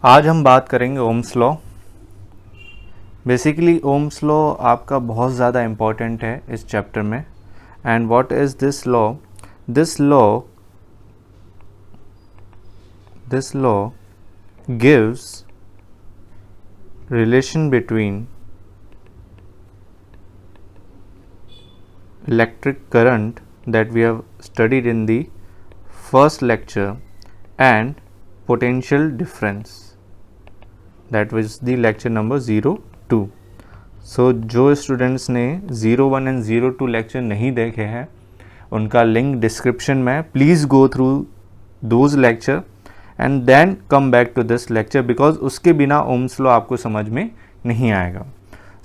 आज हम बात करेंगे Ohm's law. Basically Ohm's law आपका बहुत ज़्यादा इम्पॉर्टेंट है इस चैप्टर में। And what is this law? This law gives relation between electric current that we have studied in the first lecture and potential difference, that was the lecture number 02. So जो students ने 01 and 02 lecture नहीं देखे हैं उनका link description में, please go through those lecture and then come back to this lecture, because उसके बिना ohms law आपको समझ में नहीं आएगा।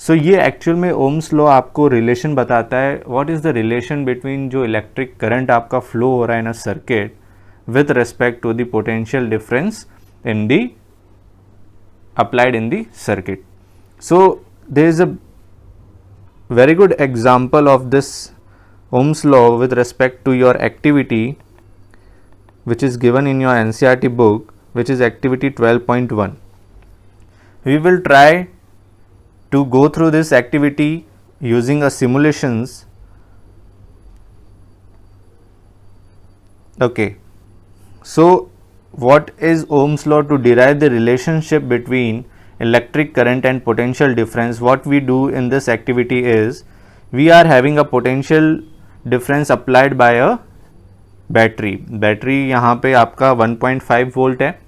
सो ये एक्चुअल में ओम्स लॉ आपको रिलेशन बताता है, what is the relation between जो इलेक्ट्रिक करंट आपका फ्लो हो रहा है in a circuit with respect to the potential difference in the applied in the circuit. So there is a very good example of this Ohm's law with respect to your activity, which is given in your NCERT book, which is activity 12.1. We will try to go through this activity using a simulations. Okay, so what is Ohm's law? To derive the relationship between electric current and potential difference, what we do in this activity is we are having a potential difference applied by a battery यहाँ पे आपका 1.5 volt है।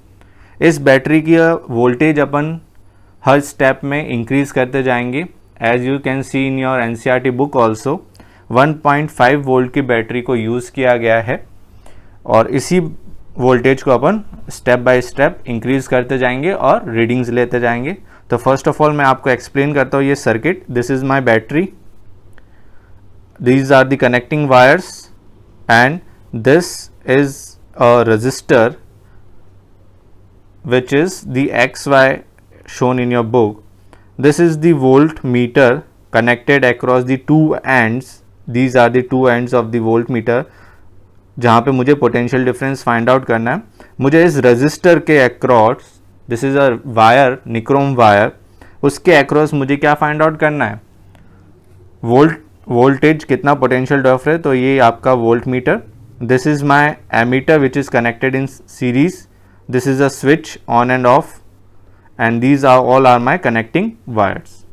इस battery की voltage अपन हर step में increase करते जाएंगे। As you can see in your NCERT book also 1.5 volt की बैटरी को यूज़ किया गया है और इसी वोल्टेज को अपन स्टेप बाय स्टेप इंक्रीज करते जाएंगे और रीडिंग्स लेते जाएंगे। तो फर्स्ट ऑफ ऑल मैं आपको एक्सप्लेन करता हूँ ये circuit. This is my battery, these are the connecting wires and this is a resistor which is the XY shown in your book. This is the voltmeter connected across the two ends. These are the two ends of the voltmeter जहाँ पे मुझे potential difference find out करना है। मुझे इस register के across, this is a wire, nichrome wire, उसके across मुझे क्या फाइंड आउट करना है? वोल्टेज कितना पोटेंशियल ड्रॉप है। तो ये आपका voltmeter. This is my ammeter which is connected in series. This is a switch on and off and these are all are my connecting wires.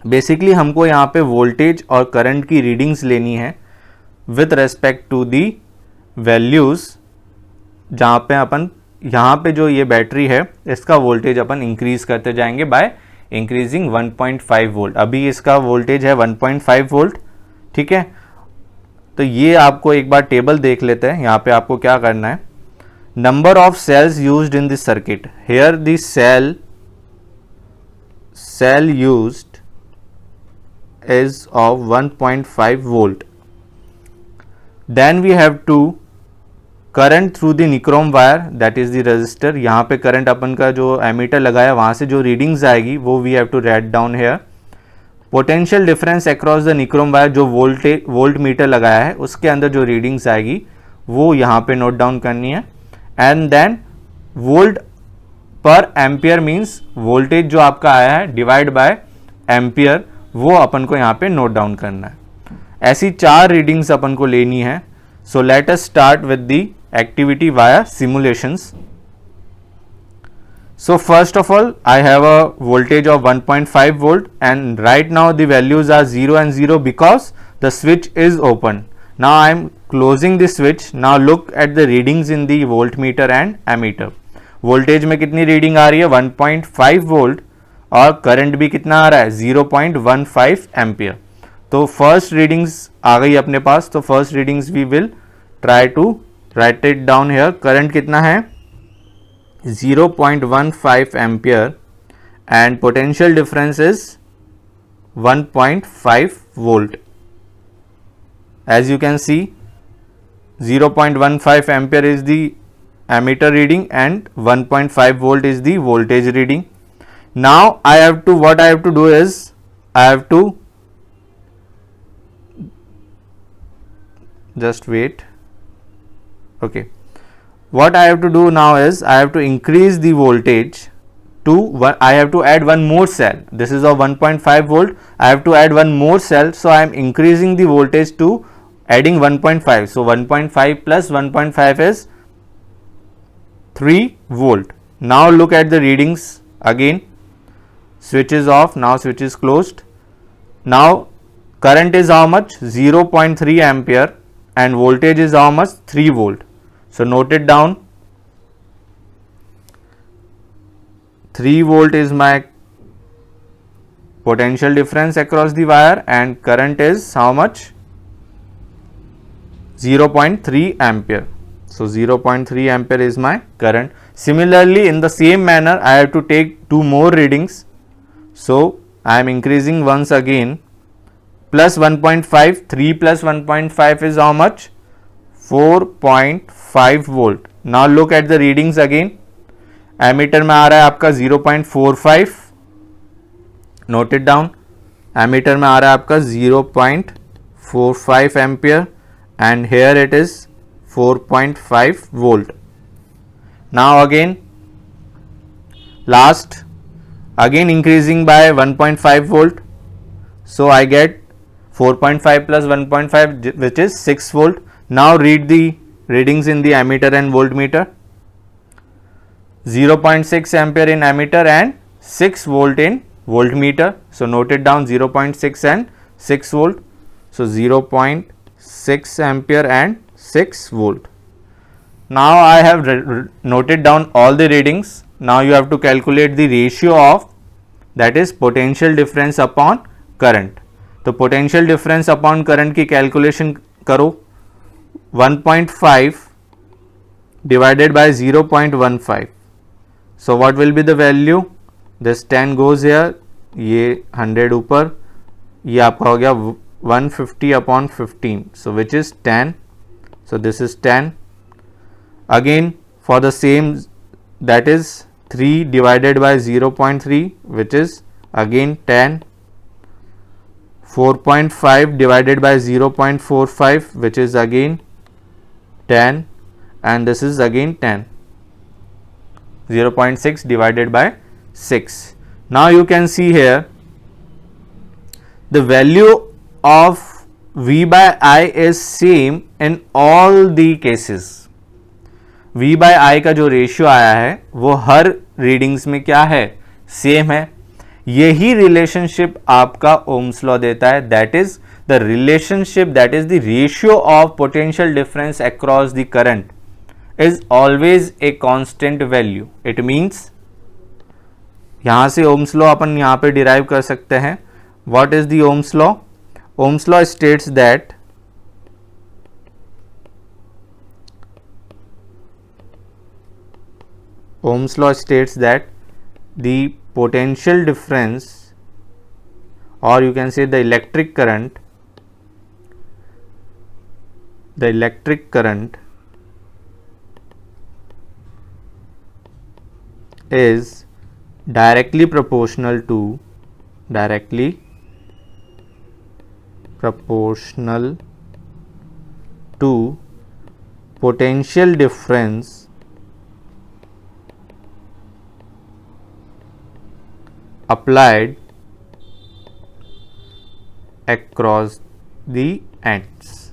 Basically हमको यहाँ पे वोल्टेज और current की readings लेनी है with respect to the values, जहाँ पे अपन यहाँ पे जो ये बैटरी है इसका वोल्टेज अपन इंक्रीज करते जाएंगे बाय इंक्रीजिंग 1.5 वोल्ट। अभी इसका वोल्टेज है 1.5 वोल्ट, ठीक है। तो ये आपको एक बार टेबल देख लेते हैं। यहाँ पे आपको क्या करना है, number of cells used in this circuit, here the cell used is of 1.5 volt. Then we have to current through the nichrome wire, that is the resistor. यहाँ पे करंट अपन का जो एमीटर लगाया वहाँ से जो रीडिंग्स आएगी वो we have to write down here. Potential difference across the nichrome wire, जो वोल्ट मीटर लगाया है उसके अंदर जो रीडिंग्स आएगी वो यहाँ पे नोट डाउन करनी है। एंड देन वोल्ट पर एम्पियर मीन्स वोल्टेज जो आपका आया है डिवाइड बाय एम्पियर, वो अपन को यहाँ पे नोट डाउन करना है। ऐसी 4 रीडिंग्स अपन को लेनी है। So let us start with the activity via simulations. So first of all I have a voltage of 1.5 volt and right now the values are 0 and 0 because the switch is open. Now I am closing the switch. Now look at the readings in the voltmeter and ammeter. Voltage में कितनी reading आ रही है? 1.5 volt और current भी कितना आ रहा है? 0.15 ampere. तो फर्स्ट रीडिंग्स आ गई अपने पास। तो first readings we will try to write it down here. Current कितना है? 0.15 ampere and potential difference is 1.5 volt. As you can see 0.15 ampere is the ammeter reading and 1.5 volt is the voltage reading. Now I have to, what I have to do is I have to just wait, okay, what I have to do now is I have to increase the voltage to one. I have to add one more cell. This is of 1.5 volt. I have to add one more cell, so I am increasing the voltage to adding 1.5. So 1.5 plus 1.5 is 3 volt. Now look at the readings again. Switch is off. Now switch is closed. Now current is how much? 0.3 ampere and voltage is how much? 3 volt. So note it down. 3 volt is my potential difference across the wire and current is how much? 0.3 ampere. So 0.3 ampere is my current. Similarly, in the same manner, I have to take 2 more readings. So I am increasing once again. Plus 1.5, 3 plus 1.5 is how much? 4.5 volt. Now look at the readings again. Ammeter में आ रहा है आपका 0.45. Note it down. Ammeter में आ रहा है आपका 0.45 ampere and here it is 4.5 volt. Now again last again increasing by 1.5 volt. So I get 4.5 plus 1.5 which is 6 volt. Now read the readings in the ammeter and voltmeter. 0.6 ampere in ammeter and 6 volt in voltmeter. So note it down, 0.6 and 6 volt. So 0.6 ampere and 6 volt. Now I have noted down all the readings. Now you have to calculate the ratio of, that is potential difference upon current. तो potential difference upon current की calculation करो. 1.5 divided by 0.15. So what will be the value? This 10 goes here, ये 100 ऊपर, ये आपका हो गया 150 upon 15. So which is 10. So this is 10. Again for the same, that is 3 divided by 0.3 which is again 10. 4.5 divided by 0.45 which is again 10 and this is again 10. 0.6 divided by 6. Now you can see here the value of V by I is same in all the cases. V by I का जो ratio आया है वो हर readings में क्या है? Same है. यही रिलेशनशिप आपका ओम्स लॉ देता है. That is the relationship, that is the ratio of potential difference across the current is always a constant value. It means यहां से ओम्स लॉ अपन यहां पे डिराइव कर सकते हैं. What is the Ohm's law? Ohm's law states that the potential difference, or you can say the electric current is directly proportional to potential difference applied across the ends.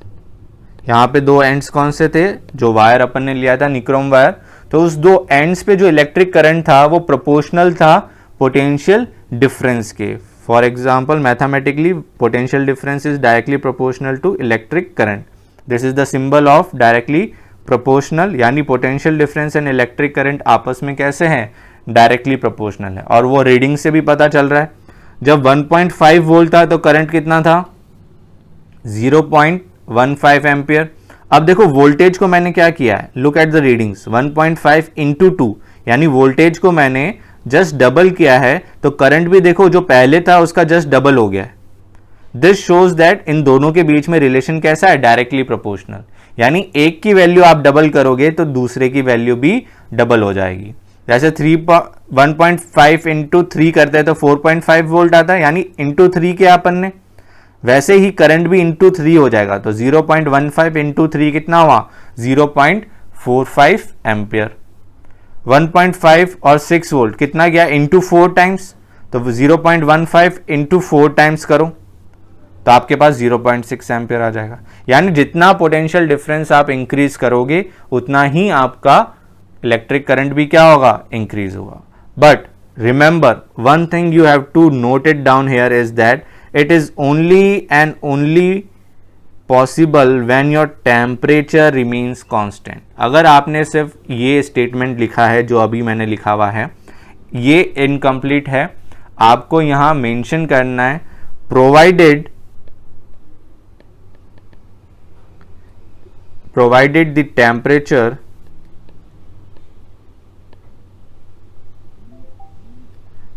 यहाँ पे दो ends कौन से थे? जो वायर अपन ने लिया था निक्रोम वायर, तो उस दो एंड्स पे जो इलेक्ट्रिक करंट था वो प्रोपोर्शनल था पोटेंशियल डिफरेंस के. For example mathematically potential difference is directly proportional to electric current. This is the symbol of directly proportional, यानी potential difference and electric current आपस में कैसे हैं? डायरेक्टली प्रोपोर्शनल है. और वो रीडिंग से भी पता चल रहा है. जब 1.5 वोल्ट था तो करंट कितना था? 0.15 एम्पियर. अब देखो वोल्टेज को मैंने क्या किया है, look at the readings. 1.5 into 2, यानी वोल्टेज को मैंने जस्ट डबल किया है, तो करंट भी देखो जो पहले था उसका जस्ट डबल हो गया है. दिस शोज दैट इन दोनों के बीच में रिलेशन कैसा है? Directly proportional. यानी एक की वैल्यू आप डबल करोगे तो दूसरे की वैल्यू भी डबल हो जाएगी. जैसे 1.5 इंटू 3 करते हैं तो 4.5 वोल्ट आता है, यानी इंटू 3 किया अपन ने, वैसे ही करंट भी इंटू 3 हो जाएगा. तो 0.15 इंटू 3 कितना हुआ? 0.45 एम्पियर। 1.5 और 6 वोल्ट कितना गया इंटू 4 टाइम्स, तो 0.15 इंटू 4 टाइम्स करो तो आपके पास 0.6 एम्पियर आ जाएगा। यानी जितना पोटेंशियल डिफरेंस आप इंक्रीज करोगे उतना ही आपका इलेक्ट्रिक करंट भी क्या होगा, इंक्रीज होगा। But remember one thing you have to note it down here is that it is only and only possible when your temperature remains constant. अगर आपने सिर्फ ये स्टेटमेंट लिखा है जो अभी मैंने लिखा हुआ है, ये इनकम्प्लीट है। आपको यहां मेंशन करना है provided the temperature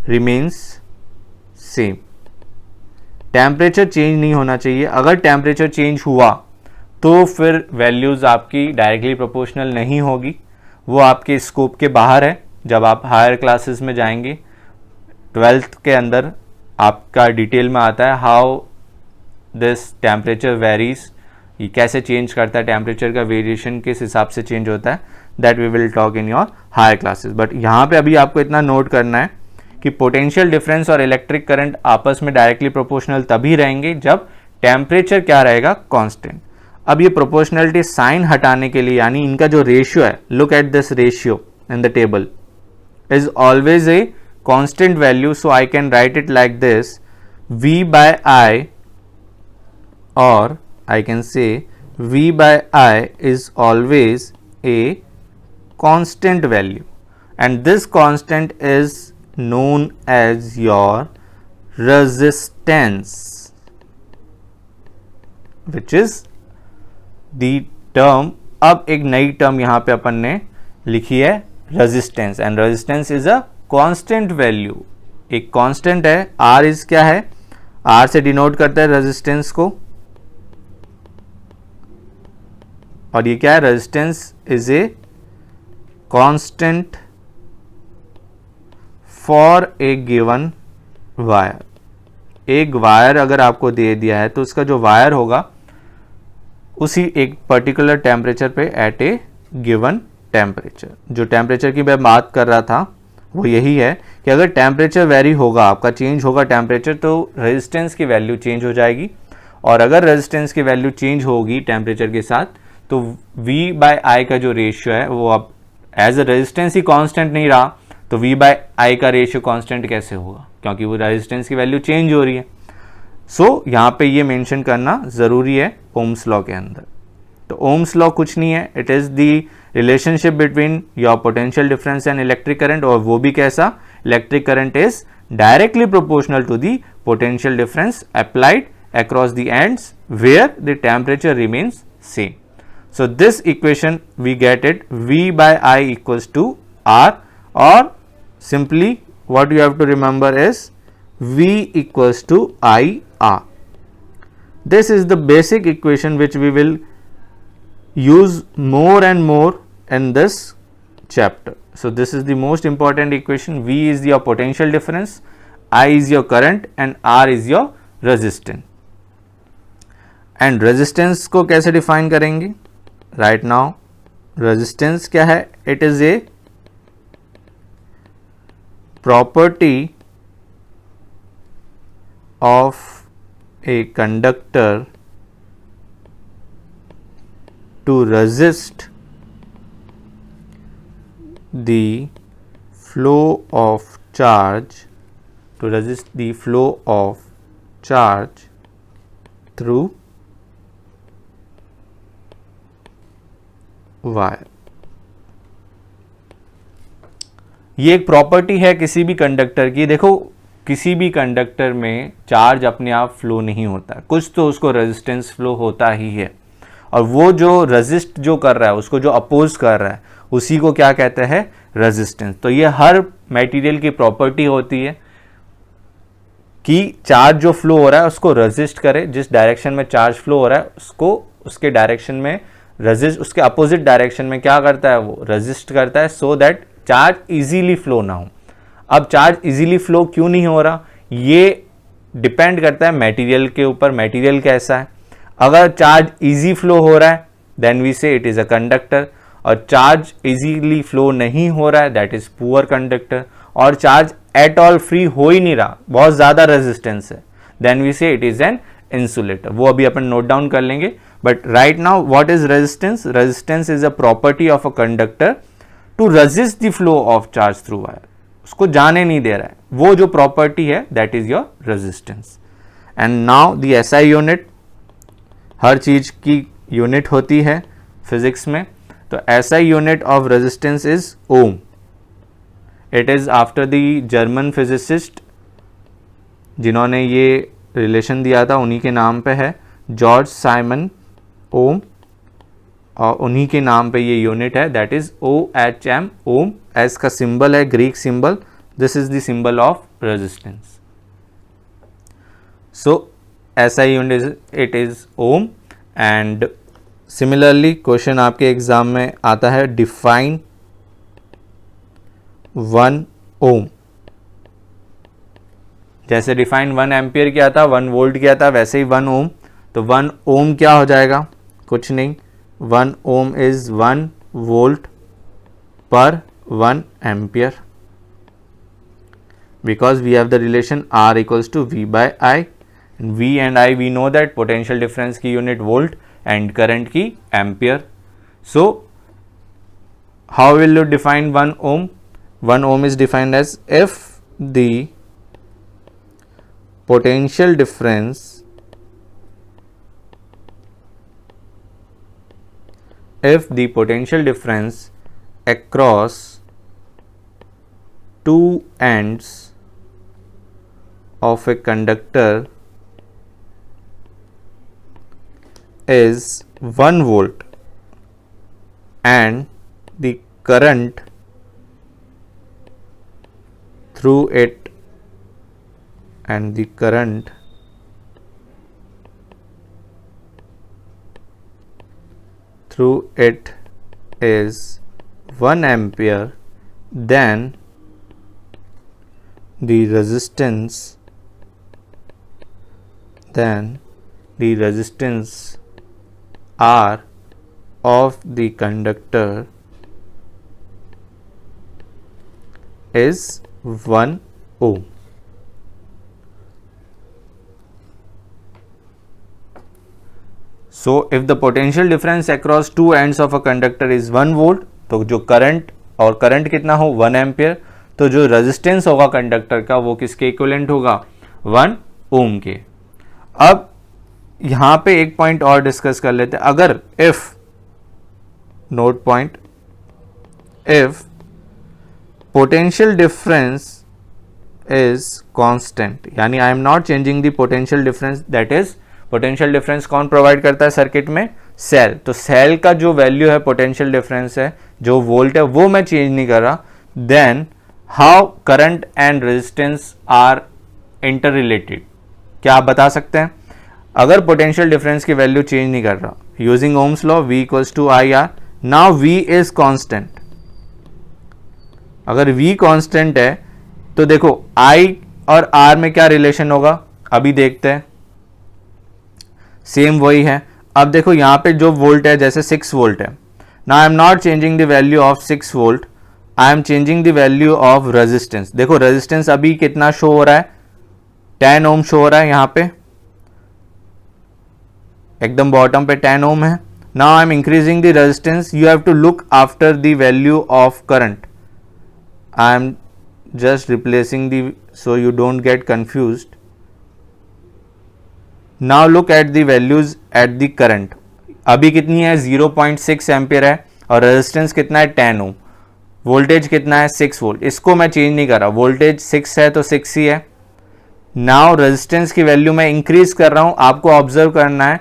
remains same। Temperature change नहीं होना चाहिए। अगर टेम्परेचर चेंज हुआ तो फिर वैल्यूज आपकी डायरेक्टली प्रोपोर्शनल नहीं होगी, वो आपके स्कोप के बाहर है। जब आप हायर क्लासेस में जाएंगे, 12th के अंदर आपका डिटेल में आता है हाउ दिस टेम्परेचर वेरीज, ये कैसे चेंज करता है, टेम्परेचर का वेरिएशन किस हिसाब से चेंज होता है, that we will talk in your higher classes. बट यहाँ पे अभी आपको इतना नोट करना है कि पोटेंशियल डिफरेंस और इलेक्ट्रिक करंट आपस में डायरेक्टली प्रोपोर्शनल तभी रहेंगे जब टेम्परेचर क्या रहेगा, कांस्टेंट। अब ये प्रोपोर्शनलिटी साइन हटाने के लिए, यानी इनका जो रेशियो है, look at this ratio in the table, is always a constant value. So I can write it like this, V by I, or I can say V by I is always a constant value, and this constant is known as your resistance, which is the term। अब एक नई term यहां पे अपन ने लिखी है resistance, and resistance is a constant value. एक constant है, R इज क्या है, R से डिनोट करता है रेजिस्टेंस को, और ये क्या है, resistance is a constant for a given wire. एक वायर अगर आपको दे दिया है तो उसका जो वायर होगा उसी एक पर्टिकुलर टेम्परेचर पे एट ए गिवन टेम्परेचर। जो टेम्परेचर की मैं बात कर रहा था वो यही है कि अगर टेम्परेचर वेरी होगा, आपका चेंज होगा टेम्परेचर, तो रेजिस्टेंस की वैल्यू चेंज हो जाएगी। और अगर रेजिस्टेंस की वैल्यू चेंज होगी टेम्परेचर के साथ, तो V बाय I का जो रेशियो है वो अब एज अ रेजिस्टेंस ही कांस्टेंट नहीं रहा, तो V बाय I का रेशियो कांस्टेंट कैसे होगा, क्योंकि वो रेजिस्टेंस की वैल्यू चेंज हो रही है। सो यहाँ पे ये मेंशन करना ज़रूरी है ओम्स लॉ के अंदर। तो ओम्स लॉ कुछ नहीं है, it is the relationship between your potential difference and electric current, और वो भी कैसा, electric current is directly proportional to the potential difference applied across the ends where the temperature remains same. So this equation we get it V by I equals to R, or simply what you have to remember is V equals to IR. This is the basic equation which we will use more and more in this chapter. So this is the most important equation. V is your potential difference, I is your current, and R is your resistance. And resistance को कैसे define करेंगे, right now resistance क्या है, it is a property of a conductor to resist the flow of charge, to resist the flow of charge through wire. ये एक property है किसी भी कंडक्टर की। देखो किसी भी कंडक्टर में चार्ज अपने आप फ्लो नहीं होता, कुछ तो उसको रेजिस्टेंस फ्लो होता ही है, और वो जो रेजिस्ट जो कर रहा है, उसको जो अपोज कर रहा है, उसी को क्या कहते हैं, रेजिस्टेंस। तो ये हर मटेरियल की प्रॉपर्टी होती है कि चार्ज जो फ्लो हो रहा है उसको रेजिस्ट करे, जिस डायरेक्शन में चार्ज फ्लो हो रहा है उसको उसके डायरेक्शन में रेजिस्ट, उसके अपोजिट डायरेक्शन में क्या करता है, वो रेजिस्ट करता है, so that charge easily flow ना हो। अब चार्ज इजीली फ्लो क्यों नहीं हो रहा, ये डिपेंड करता है मटेरियल के ऊपर, मटेरियल कैसा है। अगर चार्ज इजी फ्लो हो रहा है then we say it is a conductor, और चार्ज इजीली फ्लो नहीं हो रहा है, दैट इज पुअर कंडक्टर, और चार्ज एट ऑल फ्री हो ही नहीं रहा, बहुत ज़्यादा रेजिस्टेंस है, then we say it is an insulator. वो अभी अपन नोट डाउन कर लेंगे, but right now what is resistance? Resistance is a property of a conductor to resist the flow of charge through wire, उसको जाने नहीं दे रहा है, वो जो प्रॉपर्टी है that is your resistance. And now the SI unit, हर चीज की यूनिट होती है फिजिक्स में, तो SI unit of resistance is ohm. It is after the German physicist जिन्होंने ये रिलेशन दिया था, उन्हीं के नाम पे है, जॉर्ज साइमन ओम, और उन्हीं के नाम पे ये यूनिट है, that is OHM, ohm. S का सिंबल है Greek symbol, this is the symbol of resistance. So SI unit it is ohm. And similarly question आपके एग्जाम में आता है, डिफाइन 1 ओम। जैसे डिफाइन 1 एम्पियर किया था, 1 वोल्ट किया था, वैसे ही 1 ओम। तो 1 ओम क्या हो जाएगा? कुछ नहीं, 1 ओम इज 1 वोल्ट पर 1 ampere, because we have the relation R equals to V by I, and V and I we know that potential difference की unit volt and current की ampere. So how will you define 1 ohm? 1 ohm is defined as if the potential difference across two ends of a conductor is 1 volt and the current through it is 1 ampere, then the resistance R of the conductor is 1 ohm. So if the potential difference across two ends of a conductor is 1 volt, तो जो current, और current कितना हो 1 ampere, तो जो resistance होगा conductor का वो किसके इक्विवेलेंट होगा? 1 ओम के। अब यहां पे एक पॉइंट और डिस्कस कर लेते हैं। अगर if, note point, if potential difference is constant, यानी I am not changing the potential difference, that is potential difference कौन प्रोवाइड करता है सर्किट में? सेल। तो सेल का जो वैल्यू है पोटेंशियल डिफरेंस है, जो वोल्ट है, वो मैं चेंज नहीं कर रहा, then how current and resistance are inter related? क्या आप बता सकते हैं? अगर पोटेंशियल डिफरेंस की वैल्यू चेंज नहीं कर रहा, using Ohm's law V equals to IR, now V is constant. अगर V कांस्टेंट है तो देखो I और R में क्या रिलेशन होगा, अभी देखते हैं। सेम वही है। अब देखो यहां पे जो वोल्ट है, जैसे 6 वोल्ट है, now I am not changing the value of 6 volt, I am changing the value of resistance. देखो रेजिस्टेंस अभी कितना शो हो रहा है? 10 ओम शो हो रहा है, यहां पे एकदम बॉटम पे 10 ओम है। Now I am increasing the resistance, you have to look after the value of current. I am just replacing the, so you don't get confused. Now look at the values at the current. अभी कितनी है? 0.6 ampere है, और resistance कितना है? 10 ओम। Voltage कितना है? 6 volt. इसको मैं चेंज नहीं कर रहा, वोल्टेज 6 है तो 6 ही है। नाउ रेजिस्टेंस की वैल्यू मैं इंक्रीज कर रहा हूं, आपको ऑब्जर्व करना है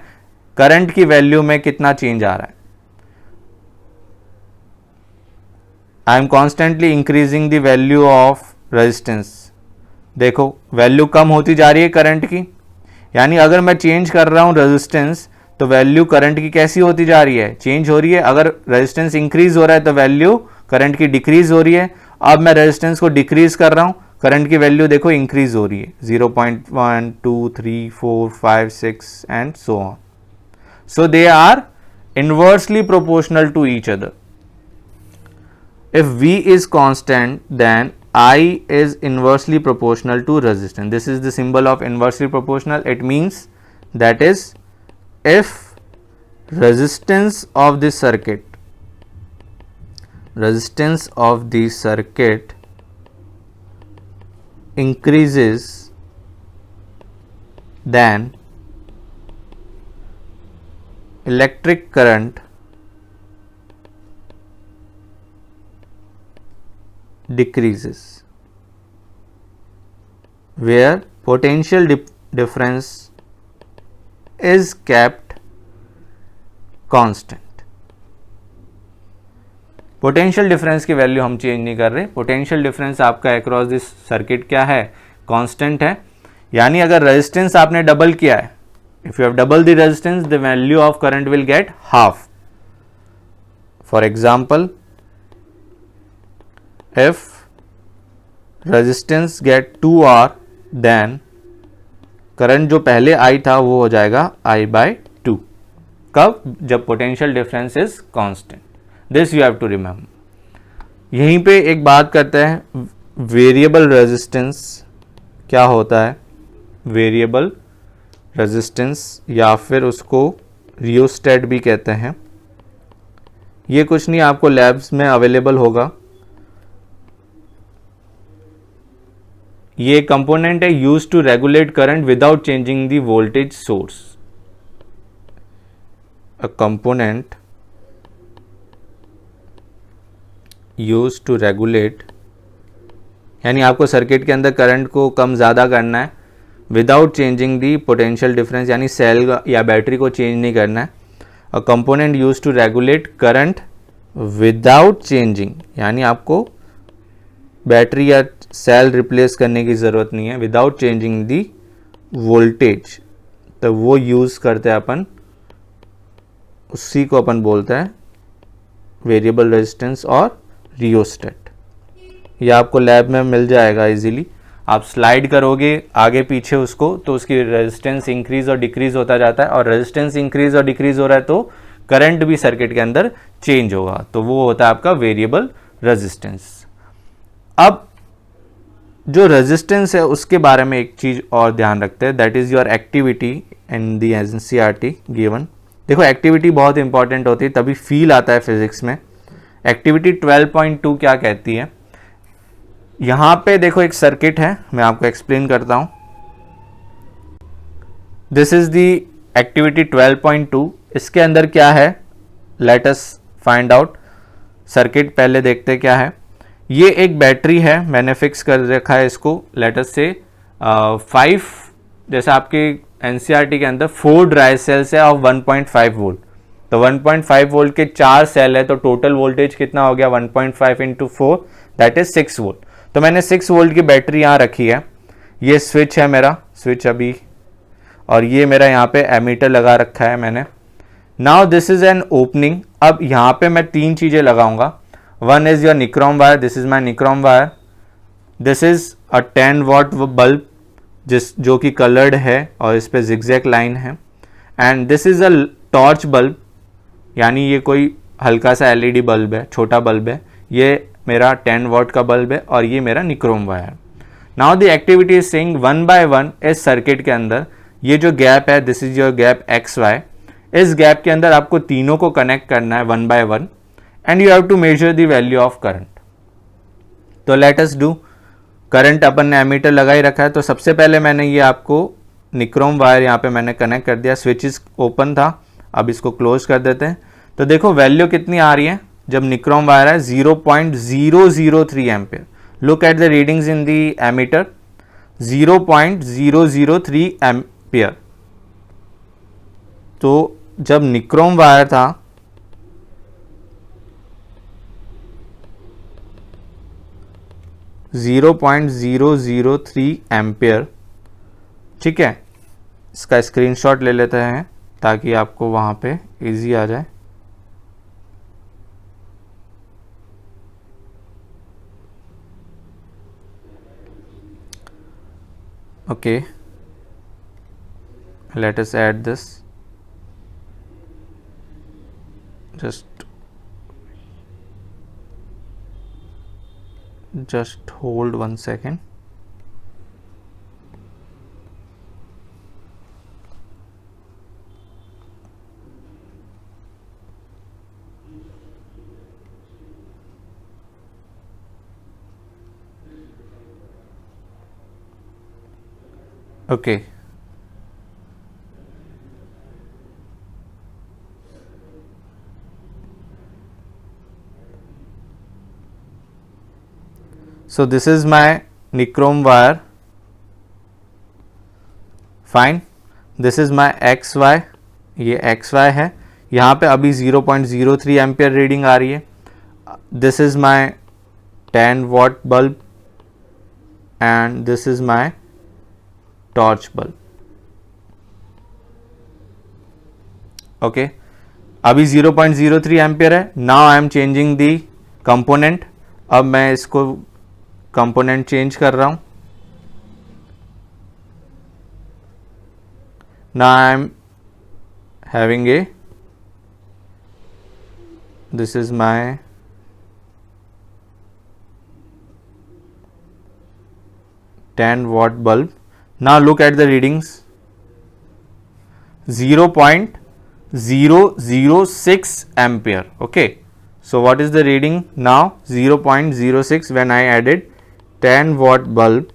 करंट की वैल्यू में कितना चेंज आ रहा है। I am constantly increasing the value of resistance. देखो वैल्यू कम होती जा रही है करंट की, यानी अगर मैं चेंज कर रहा हूं रेजिस्टेंस तो वैल्यू करंट की कैसी होती जा रही है? चेंज हो रही है। अगर रेजिस्टेंस इंक्रीज हो रहा है तो वैल्यू करंट की डिक्रीज हो रही है। अब मैं रेजिस्टेंस को डिक्रीज कर रहा हूं, करंट की वैल्यू देखो इंक्रीज हो रही है, 0.1 2 3 4 5 6 and so on. So they are inversely proportional to each other. if V is constant, then I is inversely proportional to resistance. This is the symbol of inversely proportional. It means that is, if resistance of the circuit increases, then electric current decreases, where potential difference is kept constant. Potential difference की value हम change नहीं कर रहे. Potential difference आपका across this circuit क्या है, constant है. यानी अगर रेजिस्टेंस आपने डबल किया है, if you have double the resistance, the value of current will get half. For example, if resistance get 2R, then current जो पहले I था वो हो जाएगा I/2. कब? जब potential difference is constant. This you have to remember. यहीं पे एक बात करते हैं, वेरिएबल रेजिस्टेंस क्या होता है. वेरिएबल रेजिस्टेंस या फिर उसको रियोस्टेट भी कहते हैं. ये कुछ नहीं, आपको लैब्स में अवेलेबल होगा. ये कंपोनेंट है use to regulate current without changing the voltage source. A component use to regulate, यानी आपको सर्किट के अंदर करंट को कम ज़्यादा करना है without changing the potential difference, यानी सेल या बैटरी को चेंज नहीं करना है. A component use to regulate current without changing, यानी आपको बैटरी या सेल रिप्लेस करने की ज़रूरत नहीं है, विदाउट चेंजिंग दी वोल्टेज. तो वो यूज़ करते हैं अपन, उसी को अपन बोलते हैं वेरिएबल रेजिस्टेंस और रियोस्टेट. ये आपको लैब में मिल जाएगा इजीली. आप स्लाइड करोगे आगे पीछे उसको, तो उसकी रेजिस्टेंस इंक्रीज और डिक्रीज होता जाता है, और रेजिस्टेंस इंक्रीज और डिक्रीज हो रहा है तो करंट भी सर्किट के अंदर चेंज होगा. तो वो होता है आपका वेरिएबल रेजिस्टेंस. अब जो रेजिस्टेंस है उसके बारे में एक चीज और ध्यान रखते हैं, that is your activity in the NCERT given. देखो एक्टिविटी बहुत इंपॉर्टेंट होती है, तभी फील आता है फिजिक्स में. एक्टिविटी 12.2 क्या कहती है. यहां पे देखो एक सर्किट है, मैं आपको एक्सप्लेन करता हूं. This is the activity 12.2. इसके अंदर क्या है, let us find out. Circuit पहले देखते क्या है. ये एक बैटरी है, मैंने फिक्स कर रखा है इसको, लेट अस से 5, जैसे आपके एनसीईआरटी के अंदर 4 ड्राई सेल्स है ऑफ 1.5 वोल्ट. तो 1.5 वोल्ट के 4 सेल है, तो टोटल वोल्टेज कितना हो गया, 1.5 इंटू 4, दैट इज 6 वोल्ट. तो मैंने 6 वोल्ट की बैटरी यहाँ रखी है. ये स्विच है मेरा, स्विच अभी, और ये मेरा यहाँ पे एमीटर लगा रखा है मैंने. Now this is an opening. अब यहाँ पे मैं 3 चीजें लगाऊंगा. One is your nichrome wire. This is my nichrome wire. This is a 10 watt bulb जो कि colored है और इस पे zigzag line है. And this is a torch bulb, यानी ये कोई हल्का सा LED बल्ब है, छोटा बल्ब है. ये मेरा 10 watt का बल्ब है और ये मेरा nichrome wire. Now the activity is saying 1 by 1 इस सर्किट के अंदर ये जो गैप है, this is your gap XY. इस गैप के अंदर आपको तीनों को कनेक्ट करना है 1 by 1. And you have to measure the value of current. तो let us do. करंट अपन ने एमीटर लगा ही रखा है, तो सबसे पहले मैंने ये आपको निक्रोम वायर यहाँ पे मैंने कनेक्ट कर दिया. स्विच ओपन था, अब इसको क्लोज कर देते हैं. तो देखो वैल्यू कितनी आ रही है जब निक्रोम वायर है, 0.003 ampere. Look at the readings in the ammeter, 0.003 ampere. तो जब निक्रोम वायर था 0.003 एम्पियर. ठीक है, इसका स्क्रीनशॉट ले लेते हैं ताकि आपको वहाँ पे इजी आ जाए. Okay, let us add this. Just just hold 1 second. Okay. So this is my nichrome wire. Fine. This is my XY. ये XY है. यहाँ पे अभी 0.03 एम्पियर रीडिंग आ रही है. This is my 10 watt bulb and this is my torch bulb. Okay. अभी 0.03 ampere है. Now I am changing the component. अब मैं इसको कंपोनेंट चेंज कर रहा हूं. Now I am having a, this is my 10 watt bulb. Now look at the readings. 0.006 ampere. Okay. So what is the reading now? 0.06. When I added 10 watt bulb,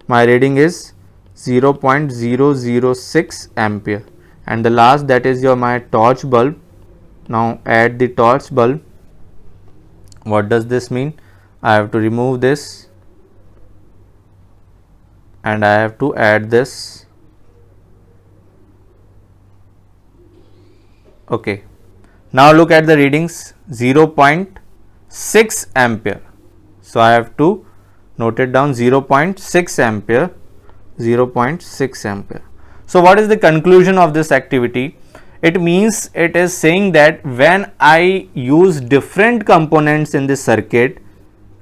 my reading is 0.006 ampere. And the last, that is your my torch bulb. Now add the torch bulb. What does this mean? I have to remove this and I have to add this. Okay. Now look at the readings. 0.6 ampere. So I have to note it down. 0.6 ampere. 0.6 ampere. So what is the conclusion of this activity? It means it is saying that when I use different components in this circuit,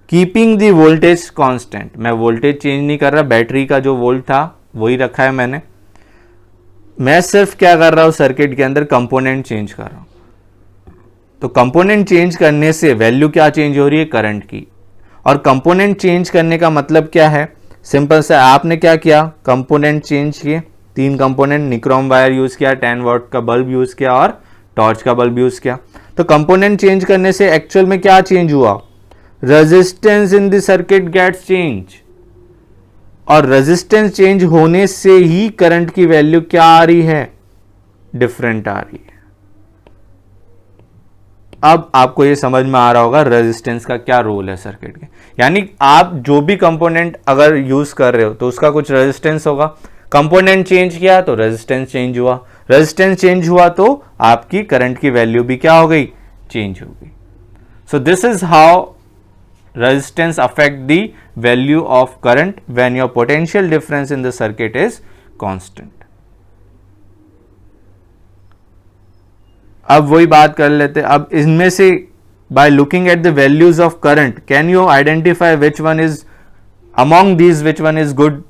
keeping the voltage constant, मैं voltage change नहीं कर रहा, battery का जो volt था वही रखा है मैंने, मैं सिर्फ क्या कर रहा हूँ सर्किट के अंदर कंपोनेंट चेंज कर रहा हूँ. तो कंपोनेंट चेंज करने से वैल्यू क्या चेंज हो रही है? करंट की. और कंपोनेंट चेंज करने का मतलब क्या है? सिंपल से आपने क्या किया, कंपोनेंट चेंज किए. 3 कंपोनेंट, निक्रोम वायर यूज किया, 10 वॉट का बल्ब यूज किया और टॉर्च का बल्ब यूज किया. तो कंपोनेंट चेंज करने से एक्चुअल में क्या चेंज हुआ? Resistance in the circuit gets change. और रेजिस्टेंस चेंज होने से ही करंट की वैल्यू क्या आ रही है? डिफरेंट आ रही है. अब आपको ये समझ में आ रहा होगा रेजिस्टेंस का क्या रोल है सर्किट के. यानी आप जो भी कंपोनेंट अगर यूज कर रहे हो तो उसका कुछ रेजिस्टेंस होगा. कंपोनेंट चेंज किया तो रेजिस्टेंस चेंज हुआ. रेजिस्टेंस चेंज हुआ तो आपकी करंट की वैल्यू भी क्या हो गई? चेंज हो गई. So this is how resistance affect the value of current when your potential difference in the circuit is constant. अब वही बात कर लेते. अब इनमें से by looking at the values of current, can you identify which one is among these, which one is good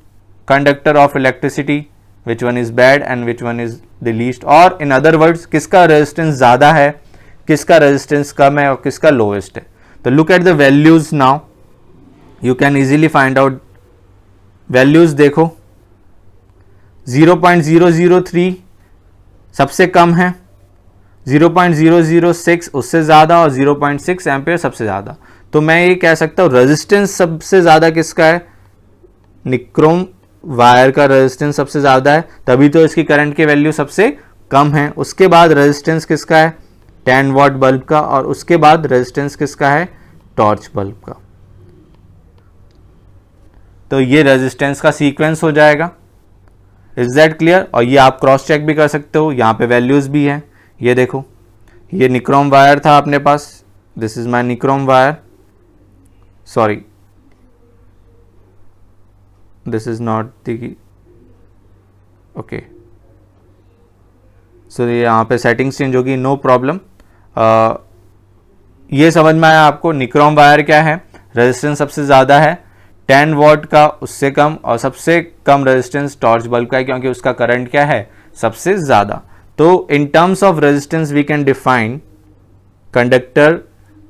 conductor of electricity, which one is bad and which one is the least? और in other words, किसका resistance ज़्यादा है, किसका resistance कम है और किसका lowest है. तो look at the values now. You can easily find out values. देखो 0.003 सबसे कम है, 0.006 उससे ज़्यादा और 0.6 एम्पियर सबसे ज़्यादा. तो मैं ये कह सकता हूँ रेजिस्टेंस सबसे ज़्यादा किसका है? निक्रोम वायर का रेजिस्टेंस सबसे ज़्यादा है, तभी तो इसकी करंट की वैल्यू सबसे कम है. उसके बाद रेजिस्टेंस किसका है? 10 वॉट बल्ब का. और उसके बाद रेजिस्टेंस किसका है? टॉर्च बल्ब का. तो ये रेजिस्टेंस का सीक्वेंस हो जाएगा. Is that clear? और ये आप क्रॉस चेक भी कर सकते हो, यहां पे वैल्यूज भी हैं. ये देखो, ये निक्रोम वायर था अपने पास. This is my nichrome wire. Sorry, this is not the, okay. So ये यहां पे सेटिंग्स चेंज होगी, नो प्रॉब्लम. ये समझ में आया आपको? निक्रोम वायर क्या है? रेजिस्टेंस सबसे ज़्यादा है, 10 वॉट का उससे कम, और सबसे कम रेजिस्टेंस टॉर्च बल्ब का है क्योंकि उसका करंट क्या है? सबसे ज़्यादा. तो in terms of resistance we can define conductor,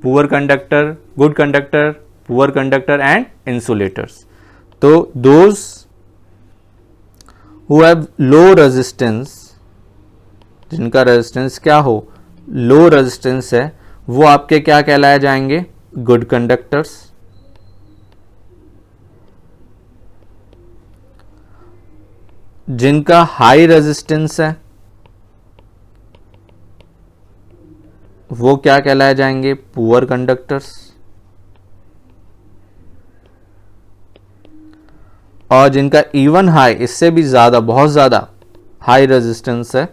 poor conductor, good conductor, poor conductor and insulators. तो those who have low resistance, जिनका रेजिस्टेंस क्या हो, लो रेजिस्टेंस है, वो आपके क्या कहलाए जाएंगे, गुड कंडक्टर्स. जिनका हाई रेजिस्टेंस है वो क्या कहलाए जाएंगे, पुअर कंडक्टर्स. और जिनका इवन हाई, इससे भी ज्यादा, बहुत ज्यादा हाई रेजिस्टेंस है,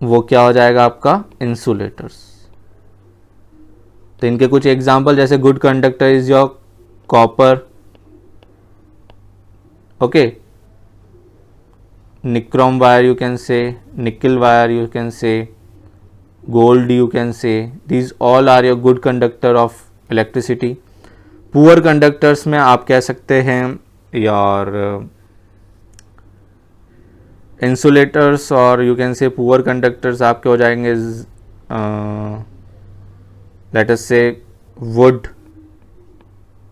वो क्या हो जाएगा आपका, इंसुलेटर्स. तो इनके कुछ एग्जांपल, जैसे good conductor is your copper, okay, nichrome wire you can say, nickel wire you can say, gold you can say, these all are your good conductor of electricity. poor conductors में आप कह सकते हैं your insulators, और you can say poor conductors आपके हो जाएंगे let us say wood,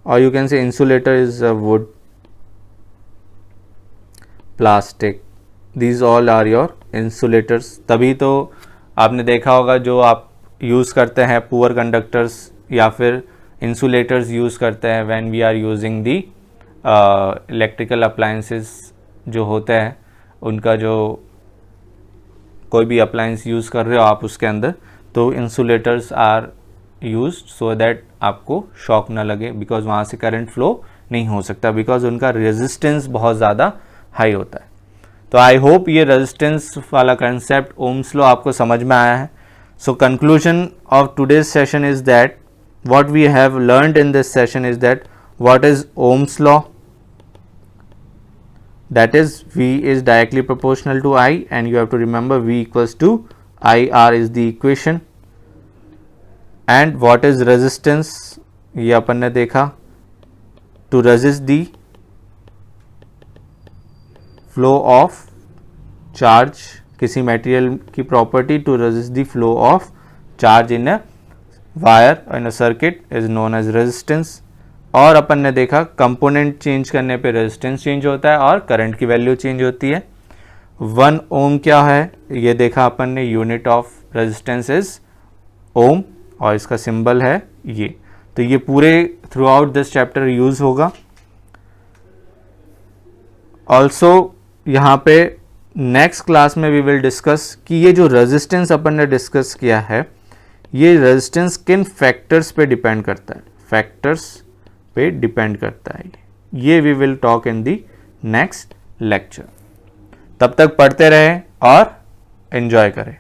or you can say insulator is wood, plastic. These all are your insulators. तभी तो आपने देखा होगा जो आप यूज़ करते हैं पुअर कंडक्टर्स या फिर इंसुलेटर्स यूज़ करते हैं when we are using the electrical appliances जो होते हैं, उनका जो कोई भी अप्लायंस यूज़ कर रहे हो आप उसके अंदर, तो insulators are used so that आपको शॉक ना लगे, बिकॉज वहाँ से करंट फ्लो नहीं हो सकता, बिकॉज उनका रेजिस्टेंस बहुत ज़्यादा हाई होता है. तो आई होप ये रेजिस्टेंस वाला कंसेप्ट ओम्स लॉ आपको समझ में आया है. So conclusion of today's session is that what we have learned in this session is that what is Ohm's law, that is V is directly proportional to I, and you have to remember V equals to IR is the equation. And what is resistance, ये अपन ने देखा, to resist the flow of charge, किसी material की property to resist the flow of charge in a wire in a circuit is known as resistance. और अपन ने देखा component change करने पे रेजिस्टेंस चेंज होता है और करंट की वैल्यू चेंज होती है. 1 ओम क्या है ये देखा अपन ने, यूनिट ऑफ रेजिस्टेंस इज ओम, और इसका सिंबल है ये. तो ये पूरे through out this chapter use होगा. ऑल्सो यहाँ पे नेक्स्ट क्लास में वी विल डिस्कस कि ये जो रेजिस्टेंस अपन ने डिस्कस किया है, ये रेजिस्टेंस किन फैक्टर्स पे डिपेंड करता है, फैक्टर्स पे डिपेंड करता है. ये we will talk in the next lecture. तब तक पढ़ते रहें और एंजॉय करें.